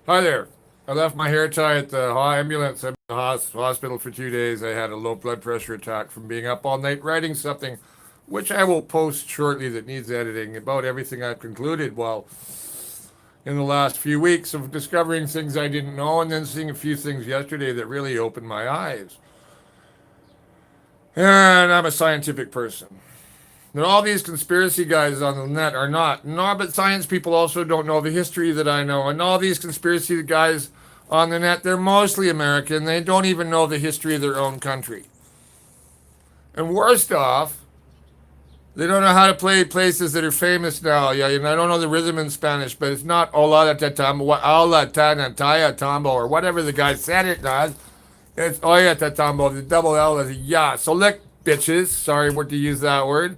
Hi there. I left my hair tie at the ambulance. I'm in the hospital for 2 days. I had a low blood pressure attack from being up all night writing something, which I will post shortly that needs editing about everything I've concluded while in the last few weeks of discovering things I didn't know and then seeing a few things yesterday that really opened my eyes. And I'm a scientific person. And all these conspiracy guys on the net are not. No, but science people also don't know the history that I know. And all these conspiracy guys on the net, they're mostly American. They don't even know the history of their own country. And worst off, they don't know how to play places that are famous now. Yeah, and I don't know the rhythm in Spanish, but it's not hola ta tambo, hola ta taya tambo, or whatever the guy said it does. It's oya ta tambo. The double L is yeah. So look, bitches. Sorry what to use that word.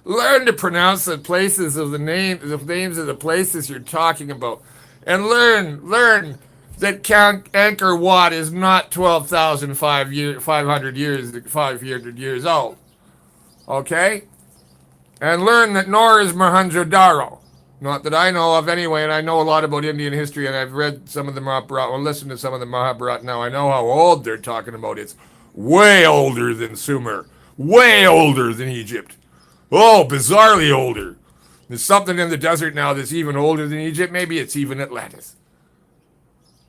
Learn to pronounce the places of the names of the places you're talking about, and learn that Count Angkor Wat is not 500 years old. Okay, and learn that nor is Mohenjo-Daro. Not that I know of anyway, and I know a lot about Indian history, and I've read some of the Mahabharata, or listened to some of the Mahabharata now. I know how old they're talking about. It's way older than Sumer, way older than Egypt. Oh, bizarrely older. There's something in the desert now that's even older than Egypt. Maybe it's even Atlantis.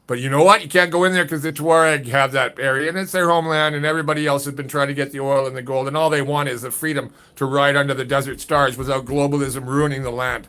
But you know what? You can't go in there because the Tuareg have that area, and it's their homeland, and everybody else has been trying to get the oil and the gold, and all they want is the freedom to ride under the desert stars without globalism ruining the land.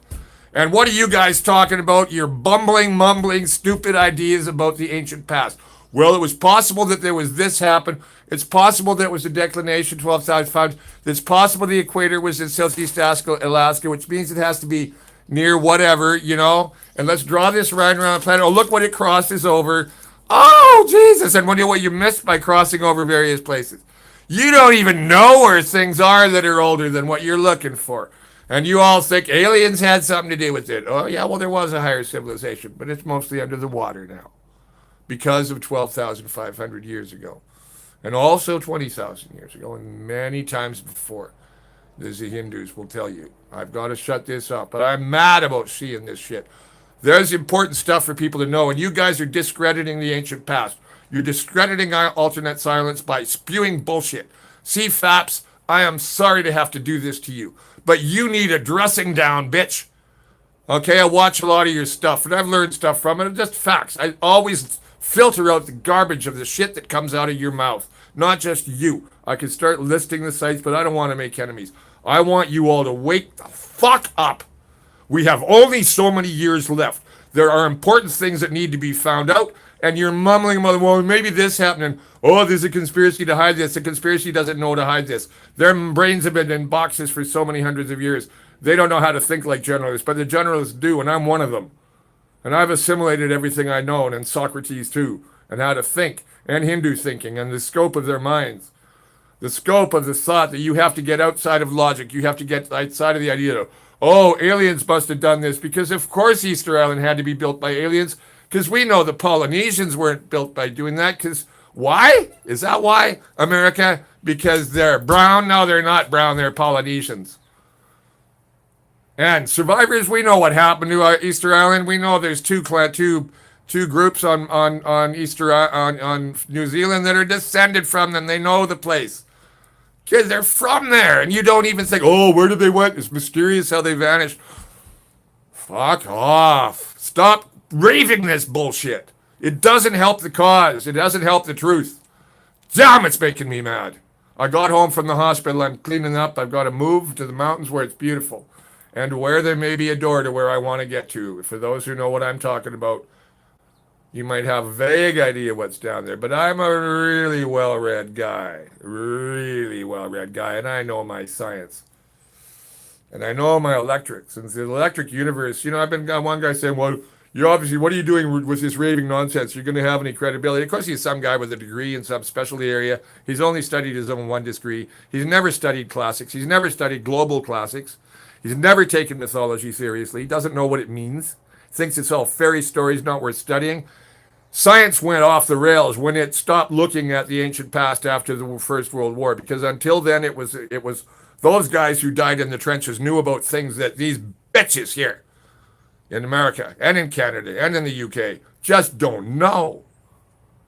And what are you guys talking about? Your bumbling, mumbling, stupid ideas about the ancient past. Well, it was possible that there was this happen. It's possible that it was a declination 12,000. It's possible the equator was in southeast Alaska, which means it has to be near whatever, you know. And let's draw this right around the planet. Oh, look what it crosses over. Oh, Jesus. And what you missed by crossing over various places. You don't even know where things are that are older than what you're looking for. And you all think aliens had something to do with it. Oh, yeah, well, there was a higher civilization, but it's mostly under the water now because of 12,500 years ago. And also 20,000 years ago, and many times before. As the Hindus will tell you. I've got to shut this up, but I'm mad about seeing this shit. There's important stuff for people to know, and you guys are discrediting the ancient past. You're discrediting our alternate silence by spewing bullshit. See, Faps, I am sorry to have to do this to you, but you need a dressing down, bitch. Okay, I watch a lot of your stuff, and I've learned stuff from it. It's just facts. I always filter out the garbage of the shit that comes out of your mouth. Not just you. I could start listing the sites, but I don't want to make enemies. I want you all to wake the fuck up. We have only so many years left. There are important things that need to be found out, and you're mumbling about, well, maybe this happened. Oh, there's a conspiracy to hide this. The conspiracy doesn't know to hide this. Their brains have been in boxes for so many hundreds of years. They don't know how to think like generalists, but the generalists do, and I'm one of them. And I've assimilated everything I know, and Socrates too, and how to think, and Hindu thinking, and the scope of their minds. The scope of the thought that you have to get outside of logic. You have to get outside of the idea of, oh, aliens must have done this, because of course Easter Island had to be built by aliens, because we know the Polynesians weren't built by doing that, because why? Is that why? America? Because they're brown? No, they're not brown, they're Polynesians. And survivors, we know what happened to Easter Island. We know there's two groups on on New Zealand that are descended from them. They know the place. Kids, they're from there, and you don't even think, oh, where did they went? It's mysterious how they vanished. Fuck off. Stop raving this bullshit. It doesn't help the cause. It doesn't help the truth. Damn, it's making me mad. I got home from the hospital. I'm cleaning up. I've got to move to the mountains where it's beautiful and where there may be a door to where I want to get to. For those who know what I'm talking about, you might have a vague idea what's down there, but I'm a really well-read guy. Really well-read guy, and I know my science. And I know my electrics. And the electric universe, you know, I've been got one guy saying, well, you obviously, what are you doing with this raving nonsense? You're going to have any credibility. Of course, he's some guy with a degree in some specialty area. He's only studied his own one degree. He's never studied classics. He's never studied global classics. He's never taken mythology seriously. He doesn't know what it means. Thinks it's all fairy stories, not worth studying. Science went off the rails when it stopped looking at the ancient past after the First World War, because until then it was those guys who died in the trenches knew about things that these bitches here in America and in Canada and in the UK. Just don't know.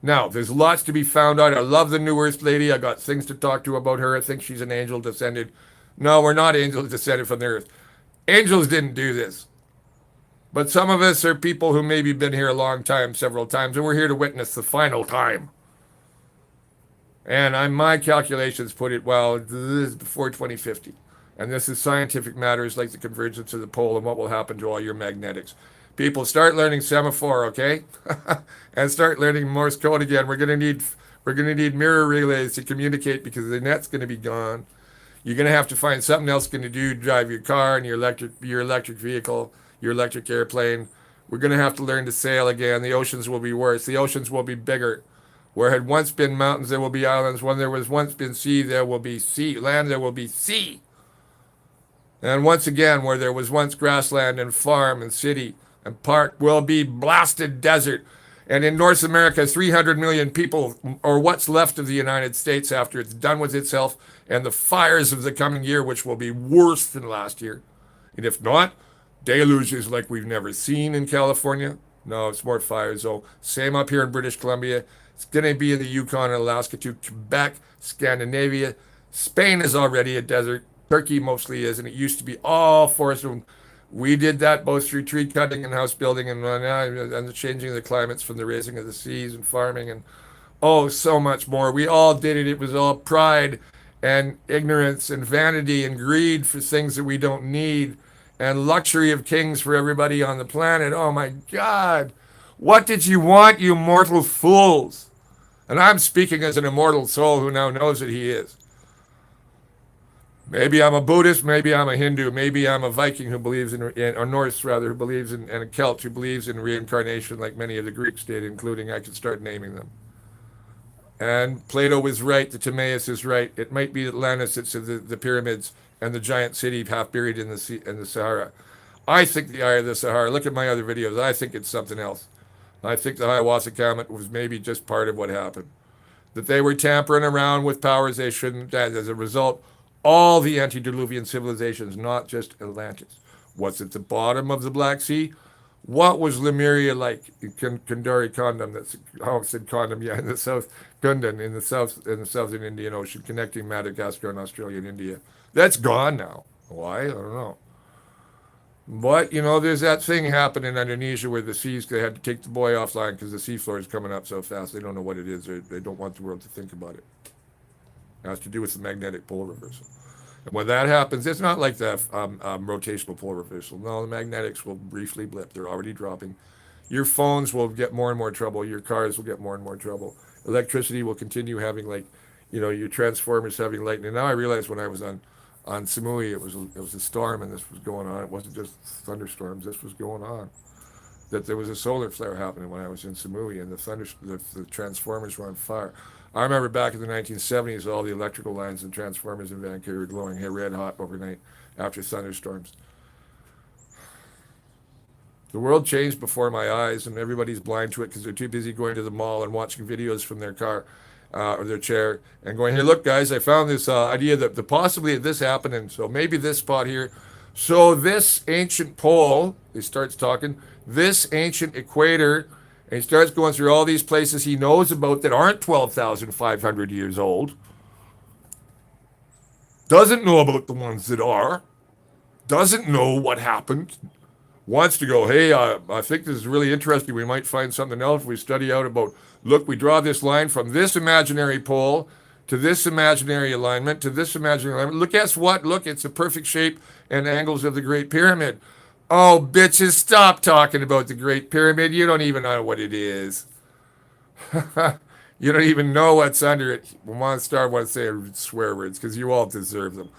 Now, there's lots to be found out. I love the New Earth lady. I got things to talk to about her. I think she's an angel descended. No, we're not angels descended from the earth. Angels didn't do this. But some of us are people who maybe been here a long time, several times, and we're here to witness the final time. And my calculations put it, well, this is before 2050. And this is scientific matters like the convergence of the pole and what will happen to all your magnetics. People, start learning semaphore, okay? And start learning Morse code again. We're gonna need mirror relays to communicate because the net's gonna be gone. You're gonna have to find something else going to do, drive your car and your electric vehicle, your electric airplane. We're gonna have to learn to sail again. The oceans will be worse. The oceans will be bigger. Where had once been mountains, there will be islands. When there was once been sea, there will be sea. Land, there will be sea. And once again, where there was once grassland and farm and city and park will be blasted desert. And in North America, 300 million people, or what's left of the United States after it's done with itself, and the fires of the coming year, which will be worse than last year. And if not, deluges like we've never seen in California. No, it's more fires. So, same up here in British Columbia. It's going to be in the Yukon and Alaska to Quebec, Scandinavia. Spain is already a desert. Turkey mostly is, and it used to be all forest. We did that both through tree cutting and house building and the changing of the climates from the raising of the seas and farming and oh, so much more. We all did it. It was all pride and ignorance and vanity and greed for things that we don't need and luxury of kings for everybody on the planet. Oh my God. What did you want, you mortal fools? And I'm speaking as an immortal soul who now knows that he is. Maybe I'm a Buddhist, maybe I'm a Hindu, maybe I'm a Viking who believes or Norse rather, who believes in, and a Celt who believes in reincarnation like many of the Greeks did, including I could start naming them. And Plato is right, the Timaeus is right. It might be Atlantis, it's the pyramids and the giant city half buried in the sea, in the Sahara. I think the Eye of the Sahara, look at my other videos, I think it's something else. I think the ayahuasca comet was maybe just part of what happened. That they were tampering around with powers they shouldn't, and as a result, all the antediluvian civilizations, not just Atlantis. What's at the bottom of the Black Sea? What was Lemuria like in Kundari Kondam? That's how I said Kondam, yeah, in the South Kundan in the southern Indian Ocean, connecting Madagascar and Australia and India. That's gone now. Why? I don't know. But there's that thing happening in Indonesia where the seas they had to take the boy offline because the seafloor is coming up so fast. They don't know what it is. They don't want the world to think about it. It has to do with the magnetic pole reversal. And when that happens, it's not like the rotational pole reversal. No, the magnetics will briefly blip. They're already dropping. Your phones will get more and more trouble. Your cars will get more and more trouble. Electricity will continue having your transformers having lightning. Now I realize when I was on Samui, it was a storm and this was going on. It wasn't just thunderstorms. This was going on. That there was a solar flare happening when I was in Samui, and the transformers were on fire. I remember back in the 1970s, all the electrical lines and transformers in Vancouver glowing red hot overnight after thunderstorms. The world changed before my eyes, and everybody's blind to it because they're too busy going to the mall and watching videos from their car or their chair and going, "Hey, look, guys, I found this idea that the possibly this happened, and so maybe this spot here." So this ancient pole, he starts talking, this ancient equator, and he starts going through all these places he knows about that aren't 12,500 years old. Doesn't know about the ones that are. Doesn't know what happened. Wants to go, hey, I think this is really interesting. We might find something else if we study out about, look, we draw this line from this imaginary pole to this imaginary alignment to this imaginary alignment. Look, guess what? Look, it's the perfect shape and angles of the Great Pyramid. Oh, bitches, stop talking about the Great Pyramid. You don't even know what it is. You don't even know what's under it. Monster want to say swear words because you all deserve them.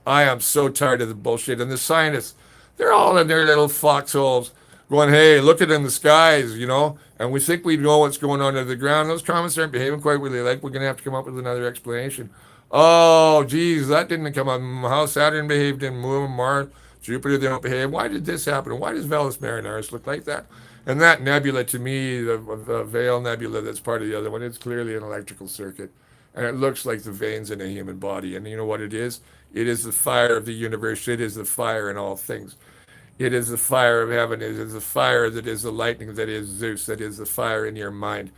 I am so tired of the bullshit. And the scientists, they're all in their little foxholes going, hey, look at in the skies. And we think we know what's going on under the ground. Those comets aren't behaving quite really like we're going to have to come up with another explanation. Oh, geez, that didn't come up. How Saturn behaved in Moon, Mars, Jupiter, they don't behave. Why did this happen? Why does Valles Marineris look like that? And that nebula, to me, the Veil Nebula that's part of the other one, it's clearly an electrical circuit. And it looks like the veins in a human body. And you know what it is? It is the fire of the universe. It is the fire in all things. It is the fire of heaven. It is the fire that is the lightning that is Zeus. That is the fire in your mind.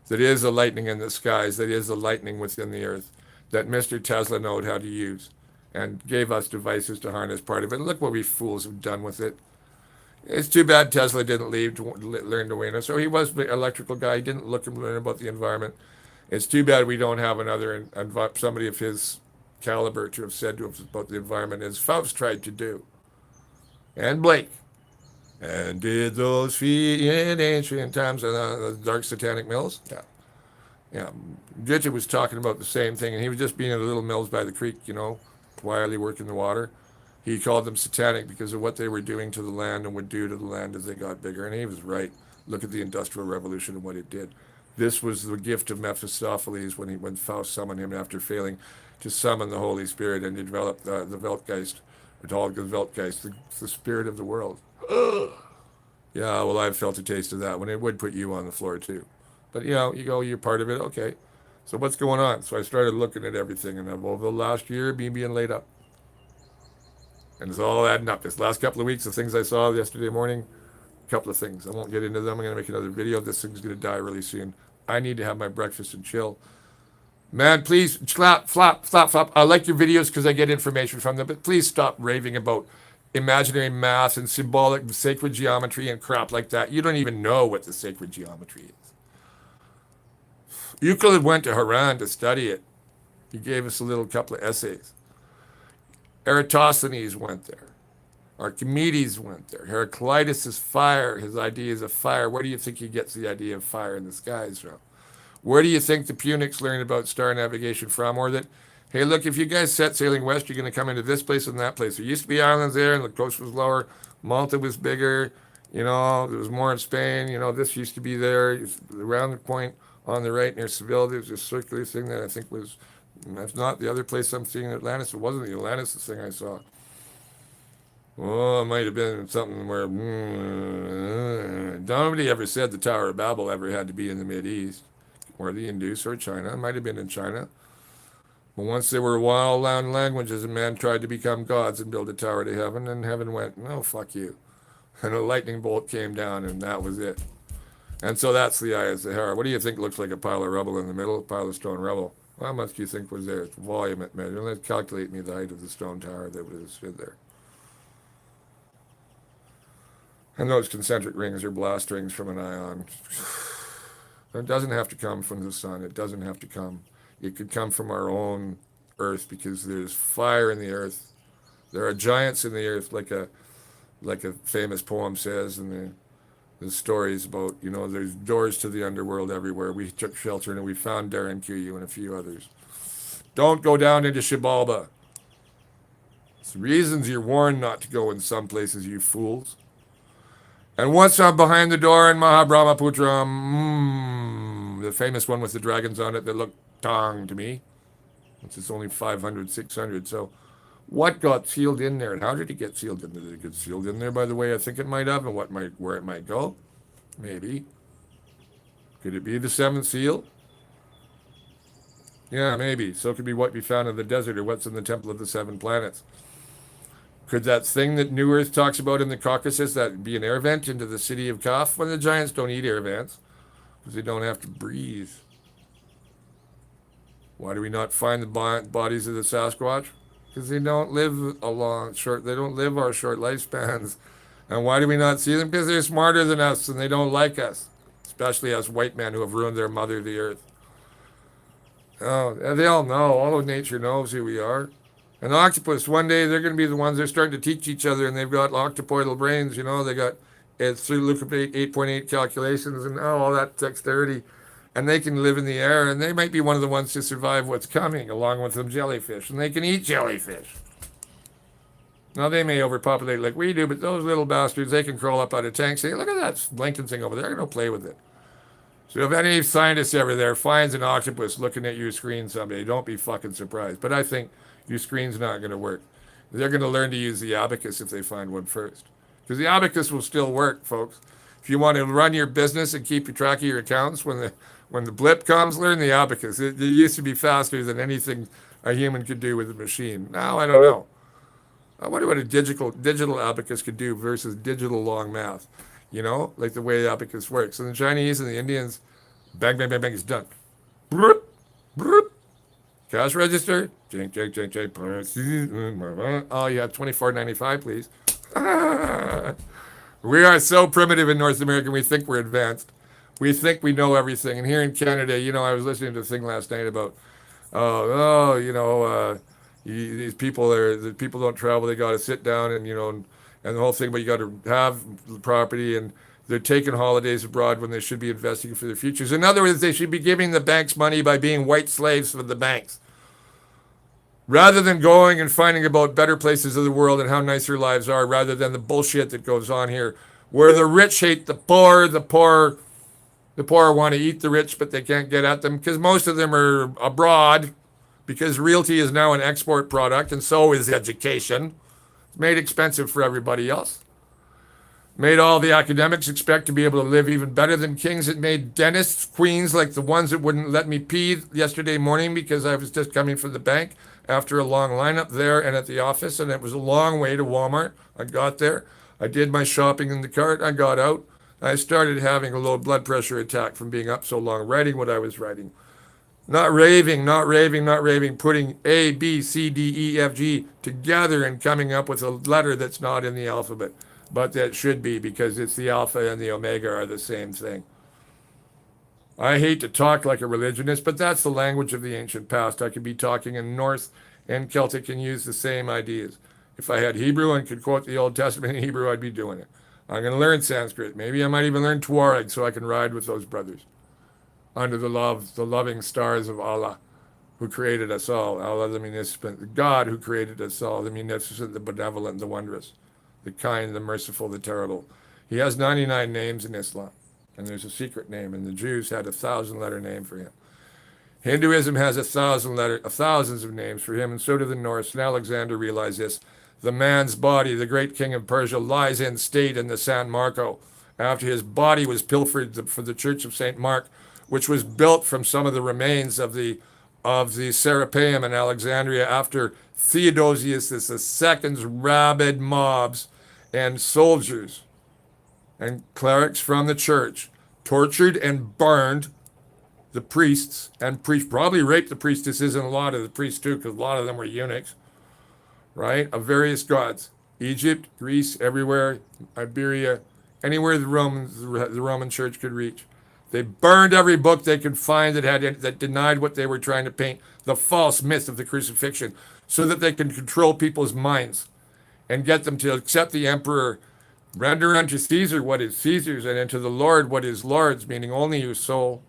That is the lightning in the skies. That is the lightning within the earth. That Mr. Tesla knowed how to use and gave us devices to harness part of it. And look what we fools have done with it. It's too bad Tesla didn't leave to learn to win. So he was the electrical guy. He didn't look and learn about the environment. It's too bad we don't have another somebody of his caliber to have said to us about the environment as Faust tried to do. And Blake. And did those feet in ancient times, the dark satanic mills? Yeah. Yeah. Gidget was talking about the same thing, and he was just being in the little mills by the creek, quietly working the water. He called them satanic because of what they were doing to the land and would do to the land as they got bigger. And he was right. Look at the Industrial Revolution and what it did. This was the gift of Mephistopheles when Faust summoned him after failing to summon the Holy Spirit and develop the Weltgeist, the spirit of the world. Yeah, well, I've felt a taste of that when it would put you on the floor too. But you go, you're part of it. Okay. So what's going on? So I started looking at everything, and over the last year, me being laid up. And it's all adding up. This last couple of weeks, the things I saw yesterday morning, a couple of things. I won't get into them. I'm going to make another video. This thing's going to die really soon. I need to have my breakfast and chill. Man, please, flap. I like your videos because I get information from them, but please stop raving about imaginary math and symbolic sacred geometry and crap like that. You don't even know what the sacred geometry is. Euclid went to Haran to study it. He gave us a little couple of essays. Eratosthenes went there. Archimedes went there. Heraclitus is fire. His ideas of fire. Where do you think he gets the idea of fire in the skies from? Where do you think the Punics learned about star navigation from? Or that, hey, look, if you guys set sailing west, you're going to come into this place and that place. There used to be islands there, and the coast was lower. Malta was bigger. There was more in Spain. This used to be there. Around the point on the right near Seville, there's this circular thing that I think was, if not the other place I'm seeing in Atlantis, it wasn't the Atlantis the thing I saw. Oh, it might have been something where nobody ever said the Tower of Babel ever had to be in the Mideast or the Indus or China. It might have been in China. But once there were wild land languages and man tried to become gods and build a tower to heaven, and heaven went, no, fuck you. And a lightning bolt came down, and that was it. And so that's the Eye of Sahara. What do you think looks like a pile of rubble in the middle? A pile of stone rubble. How much do you think was there? It's volume it measured. Let's calculate me the height of the stone tower that would have stood there. And those concentric rings are blast rings from an ion. It doesn't have to come from the sun. It doesn't have to come. It could come from our own earth because there's fire in the earth. There are giants in the earth, like a famous poem says, and the stories about, there's doors to the underworld everywhere. We took shelter and we found Darren Kuyu and a few others. Don't go down into Shibalba. It's reasons you're warned not to go in some places, you fools. And what's up behind the door in Mahabrahmaputram? The famous one with the dragons on it that looked tong to me. It's only 500, 600. So what got sealed in there and how did it get sealed in there? Did it get sealed in there by the way I think it might have and where it might go? Maybe. Could it be the seventh seal? Yeah, maybe. So it could be what we found in the desert or what's in the Temple of the Seven Planets. Could that thing that New Earth talks about in the Caucasus, that be an air vent into the city of Kaf? Well, the giants don't eat air vents because they don't have to breathe. Why do we not find the bodies of the Sasquatch? Because they don't live they don't live our short lifespans. And why do we not see them? Because they're smarter than us and they don't like us. Especially us white men who have ruined their mother, the earth. Oh, they all know. All of nature knows who we are. An octopus, one day they're going to be the ones that are starting to teach each other, and they've got octopoidal brains, they got through look at 8.8 calculations and all that dexterity, and they can live in the air, and they might be one of the ones to survive what's coming, along with some jellyfish, and they can eat jellyfish. Now, they may overpopulate like we do, but those little bastards, they can crawl up out of tanks, say, look at that blinking thing over there, I'm going to play with it. So if any scientist ever there finds an octopus looking at your screen someday, don't be fucking surprised. But I think your screen's not going to work. They're going to learn to use the abacus if they find one first. Because the abacus will still work, folks. If you want to run your business and keep track of your accounts, when the blip comes, learn the abacus. It used to be faster than anything a human could do with a machine. Now, I don't know. I wonder what a digital abacus could do versus digital long math. You know, like the way abacus works. And the Chinese and the Indians, bang, bang, bang, bang, it's done. Broop, broop. Cash register. Jink, jink, jink, jink. Oh, you have 24.95, please. We are so primitive in North America. We think we're advanced. We think we know everything. And here in Canada, you know, I was listening to a thing last night about these people are the people don't travel. They got to sit down and the whole thing. But you got to have property, and they're taking holidays abroad when they should be investing for their futures. In other words, they should be giving the banks money by being white slaves for the banks, rather than going and finding about better places of the world and how nice their lives are, rather than the bullshit that goes on here, where the rich hate the poor want to eat the rich, but they can't get at them because most of them are abroad. Because realty is now an export product, and so is education. It's made expensive for everybody else. Made all the academics expect to be able to live even better than kings. It made dentists queens like the ones that wouldn't let me pee yesterday morning because I was just coming from the bank after a long lineup there and at the office, and it was a long way to Walmart. I got there. I did my shopping in the cart. I got out. I started having a low blood pressure attack from being up so long writing what I was writing. Not raving, not raving, not raving, putting A, B, C, D, E, F, G together and coming up with a letter that's not in the alphabet, but that should be because it's the alpha and the omega are the same thing. I hate to talk like a religionist, but that's the language of the ancient past. I could be talking in Norse and Celtic and use the same ideas. If I had Hebrew and could quote the Old Testament in Hebrew, I'd be doing it. I'm going to learn Sanskrit. Maybe I might even learn Tuareg so I can ride with those brothers under the loving stars of Allah, who created us all. Allah, the munificent, the God who created us all, the munificent, the benevolent, the wondrous, the kind, the merciful, the terrible. He has 99 names in Islam, and there's a secret name, and the Jews had 1,000-letter name for him. Hinduism has thousands of names for him, and so do the Norse. And Alexander realized this. The man's body, the great king of Persia, lies in state in the San Marco after his body was pilfered for the Church of St. Mark, which was built from some of the remains of the Serapeum in Alexandria after Theodosius II's rabid mobs and soldiers and clerics from the church tortured and burned the priests and probably raped the priestesses and a lot of the priests too, because a lot of them were eunuchs, right, of various gods. Egypt, Greece, everywhere, Iberia, anywhere the Roman Church could reach. They burned every book they could find that denied what they were trying to paint, the false myth of the crucifixion, so that they can control people's minds and get them to accept the emperor. Render unto Caesar what is Caesar's, and unto the Lord what is Lord's, meaning only your soul.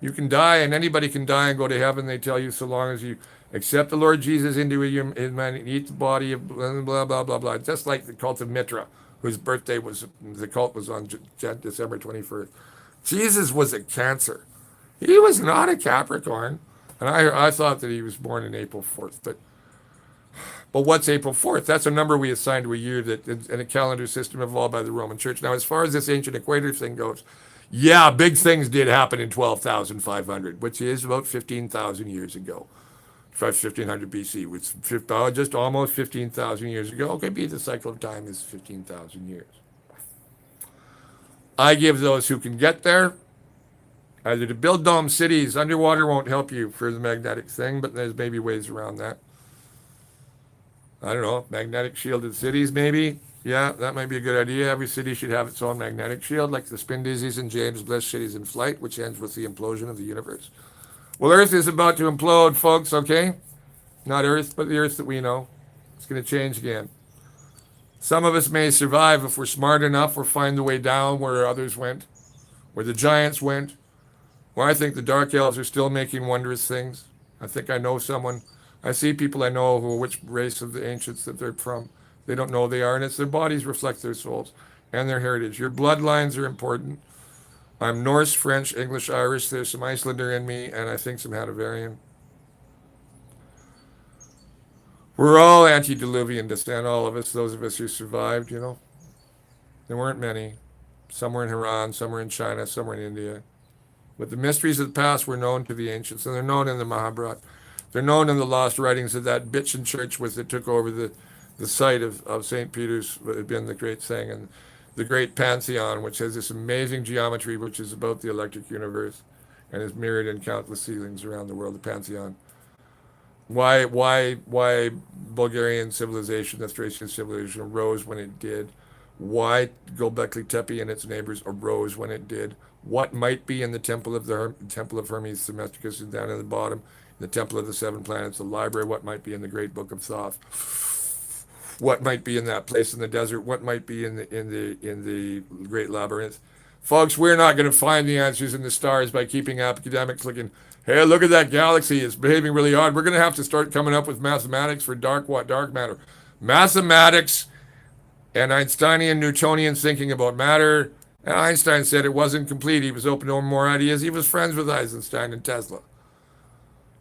You can die, and anybody can die and go to heaven, they tell you, so long as you accept the Lord Jesus into his mind and eat the body of blah, blah, blah, blah. Just like the cult of Mitra, whose birthday the cult was on December 21st. Jesus was a Cancer. He was not a Capricorn. And I thought that he was born in April 4th. But what's April 4th? That's a number we assign to a year that in a calendar system evolved by the Roman Church. Now, as far as this ancient equator thing goes, yeah, big things did happen in 12,500, which is about 15,000 years ago. 1500 BC, which just almost 15,000 years ago. Okay, the cycle of time is 15,000 years. I give those who can get there either to build dome cities. Underwater won't help you for the magnetic thing, but there's maybe ways around that. I don't know, magnetic shielded cities maybe. Yeah, that might be a good idea. Every city should have its own magnetic shield, like the Spin Dizzies and James Bliss Cities in Flight, which ends with the implosion of the universe. Well, Earth is about to implode, folks, okay? Not Earth, but the Earth that we know. It's going to change again. Some of us may survive if we're smart enough or find the way down where others went, where the giants went, where I think the dark elves are still making wondrous things. I think I know someone. I see people I know which race of the ancients that they're from. They don't know they are, and it's their bodies reflect their souls and their heritage. Your bloodlines are important. I'm Norse, French, English, Irish. There's some Icelander in me, and I think some Hanoverian. We're all antediluvian descent, all of us, those of us who survived, you know. There weren't many. Some were in Iran, some were in China, some were in India. But the mysteries of the past were known to the ancients, and they're known in the Mahabharata. They're known in the lost writings of that bitchin' church that took over the site of St. Peter's had been the great thing, and the great Pantheon, which has this amazing geometry, which is about the electric universe, and is mirrored in countless ceilings around the world. The Pantheon. Why Bulgarian civilization, the Thracian civilization, arose when it did? Why Göbekli Tepe and its neighbors arose when it did? What might be in the Temple of Hermes Themistocus down at the bottom, the Temple of the Seven Planets, the library? What might be in the Great Book of Thoth? What might be in that place in the desert? What might be in the Great Labyrinth? Folks, we're not going to find the answers in the stars by keeping academics looking. Hey, look at that galaxy. It's behaving really odd. We're going to have to start coming up with mathematics for dark matter. Mathematics and Einsteinian Newtonian thinking about matter. And Einstein said it wasn't complete. He was open to more ideas. He was friends with Eisenstein and Tesla.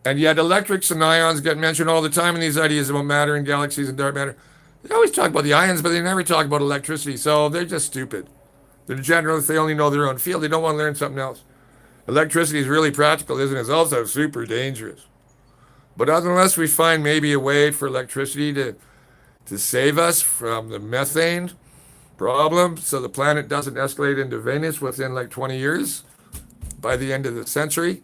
And yet electrics and ions get mentioned all the time in these ideas about matter and galaxies and dark matter. They always talk about the ions, but they never talk about electricity. So they're just stupid. They're generalists. They only know their own field. They don't want to learn something else. Electricity is really practical, isn't it? It's also super dangerous. But unless we find maybe a way for electricity to save us from the methane problem so the planet doesn't escalate into Venus within like 20 years by the end of the century,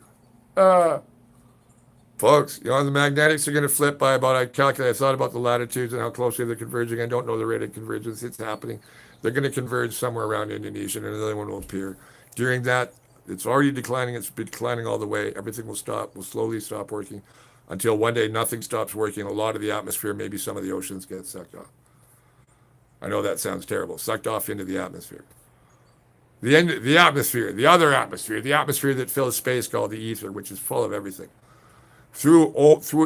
folks, the magnetics are going to flip by about, I thought about the latitudes and how closely they're converging. I don't know the rate of convergence. It's happening. They're going to converge somewhere around Indonesia, and another one will appear. During that, it's already declining. It's been declining all the way. Everything will slowly stop working until one day nothing stops working. A lot of the atmosphere, maybe some of the oceans get sucked off. I know that sounds terrible. Sucked off into the atmosphere. The atmosphere, the other atmosphere, the atmosphere that fills space called the ether, which is full of everything. Through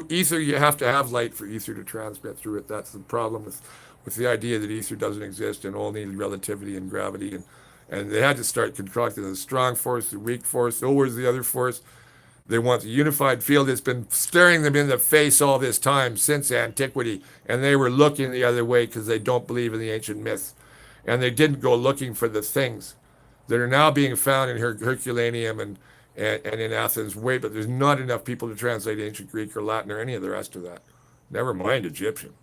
ether, you have to have light for ether to transmit through it. That's the problem with the idea that ether doesn't exist and only relativity and gravity. And they had to start concocting the strong force, the weak force. So where's the other force? They want the unified field that's been staring them in the face all this time since antiquity. And they were looking the other way because they don't believe in the ancient myths. And they didn't go looking for the things that are now being found in Herculaneum and in Athens. Wait, but there's not enough people to translate ancient Greek or Latin or any of the rest of that. Never mind Egyptian.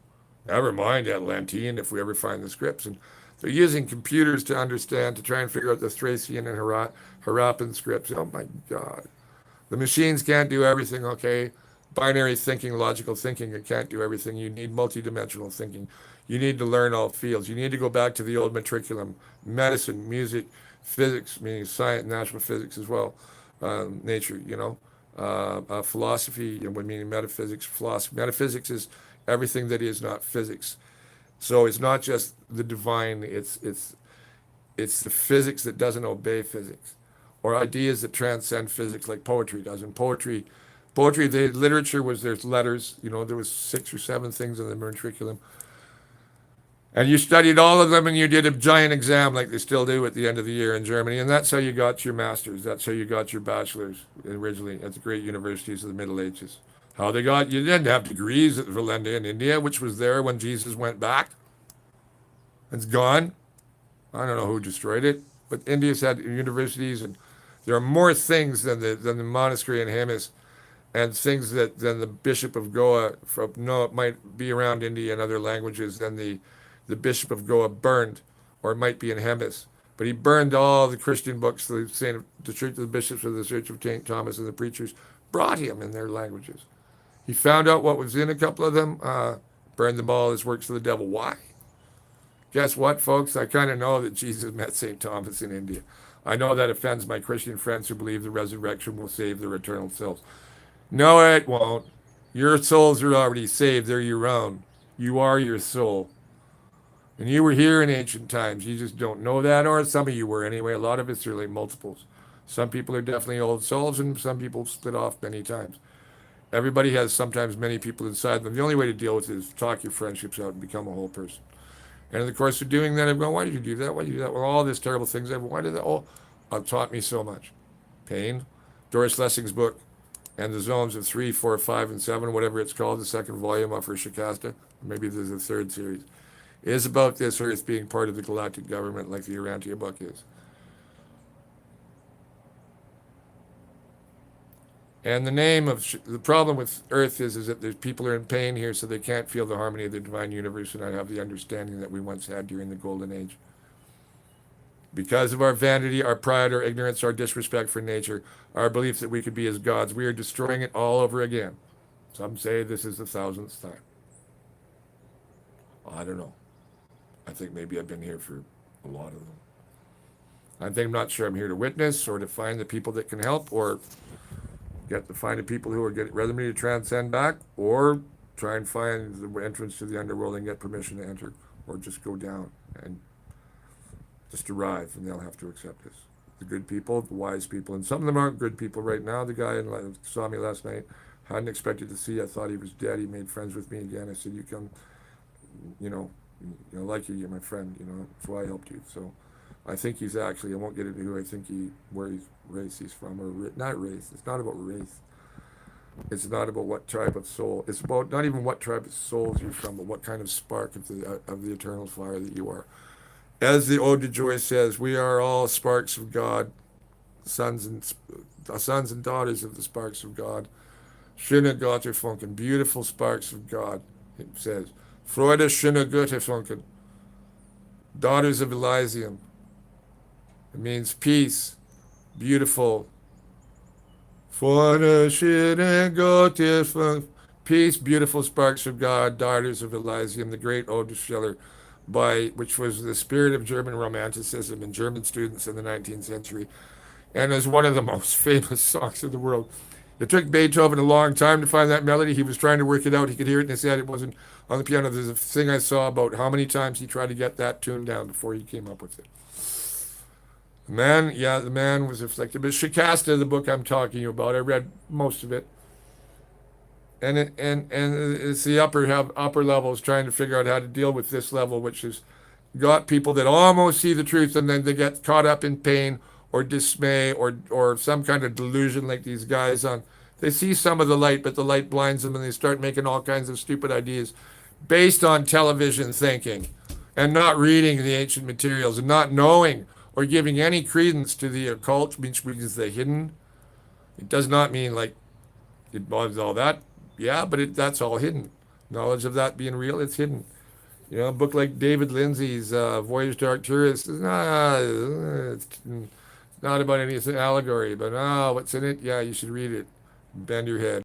Never mind Atlantean if we ever find the scripts. And they're using computers to understand, to try and figure out the Thracian and Harappan scripts. Oh my God. The machines can't do everything, okay? Binary thinking, logical thinking, it can't do everything. You need multidimensional thinking. You need to learn all fields. You need to go back to the old matriculum, medicine, music, physics, meaning science, natural physics as well, nature, philosophy, meaning metaphysics, philosophy. Metaphysics is everything that is not physics. So it's not just the divine, it's the physics that doesn't obey physics, or ideas that transcend physics like poetry does. And poetry, the literature there's letters, there was 6 or 7 things in the matriculum. And you studied all of them and you did a giant exam like they still do at the end of the year in Germany. And that's how you got your master's. That's how you got your bachelor's originally at the great universities of the Middle Ages. You didn't have degrees at Valenda in India, which was there when Jesus went back. It's gone. I don't know who destroyed it, but India's had universities, and there are more things than the monastery in Hemis, and things than the Bishop of Goa. It might be around India and other languages than the Bishop of Goa burned, or it might be in Hemis. But he burned all the Christian books. The Church of the Bishops of the Church of St. Thomas and the preachers brought him in their languages. He found out what was in a couple of them, burned them all as works of the devil. Why? Guess what, folks? I kind of know that Jesus met St. Thomas in India. I know that offends my Christian friends who believe the resurrection will save their eternal souls. No, it won't. Your souls are already saved. They're your own. You are your soul. And you were here in ancient times. You just don't know that, or some of you were anyway. A lot of it's really multiples. Some people are definitely old souls, and some people split off many times. Everybody has sometimes many people inside them. The only way to deal with it is talk your friendships out and become a whole person. And in the course of doing that, I'm going, why did you do that? Why did you do that? Well, all these terrible things. Why did that? Oh, it taught me so much. Pain. Doris Lessing's book, and the zones of 3, 4, 5, and 7, whatever it's called, the second volume of her Shikasta, maybe there's a third series, is about this Earth being part of the galactic government like the Urantia book is. And the name of the problem with Earth is that there's people are in pain here, so they can't feel the harmony of the divine universe and not have the understanding that we once had during the golden age. Because of our vanity, our pride, our ignorance, our disrespect for nature, our belief that we could be as gods, we are destroying it all over again. Some say this is the thousandth time. I don't know. I think maybe I've been here for a lot of them. I think I'm not sure I'm here to witness or to find the people that can help or get to find the people who are getting ready to transcend back or try and find the entrance to the underworld and get permission to enter or just go down and just arrive and they'll have to accept us. The good people, the wise people, and some of them aren't good people right now. The guy saw me last night, hadn't expected to see. I thought he was dead. He made friends with me again. I said, "You come, you know, I like you. You're my friend. You know, that's why I helped you." So, I think he's actually. I won't get into who I think where he's race he's from, or not race. It's not about race. It's not about what tribe of soul. It's about not even what tribe of souls you're from, but what kind of spark of the eternal fire that you are. As the Ode to Joy says, we are all sparks of God, sons and daughters of the sparks of God. Schöne Götterfunken, beautiful sparks of God. It says, Freude schöne Götterfunken, daughters of Elysium. It means peace, beautiful. Freude schöne Götterfunken, peace, beautiful sparks of God, daughters of Elysium, the great Ode to Schiller, which was the spirit of German Romanticism in German students in the 19th century, and is one of the most famous songs in the world. It took Beethoven a long time to find that melody. He was trying to work it out. He could hear it in his head. It wasn't on the piano. There's a thing I saw about how many times he tried to get that tune down before he came up with it. The man was afflicted. But Shikasta, the book I'm talking about, I read most of it, and it's the upper levels trying to figure out how to deal with this level, which has got people that almost see the truth and then they get caught up in pain or dismay or some kind of delusion like these guys on. They see some of the light, but the light blinds them and they start making all kinds of stupid ideas based on television thinking and not reading the ancient materials and not knowing or giving any credence to the occult, which means the hidden. It does not mean like it involves all that. Yeah, but that's all hidden. Knowledge of that being real, it's hidden. A book like David Lindsay's Voyage to Arcturus is it's not about any allegory, but what's in it? Yeah, you should read it. Bend your head.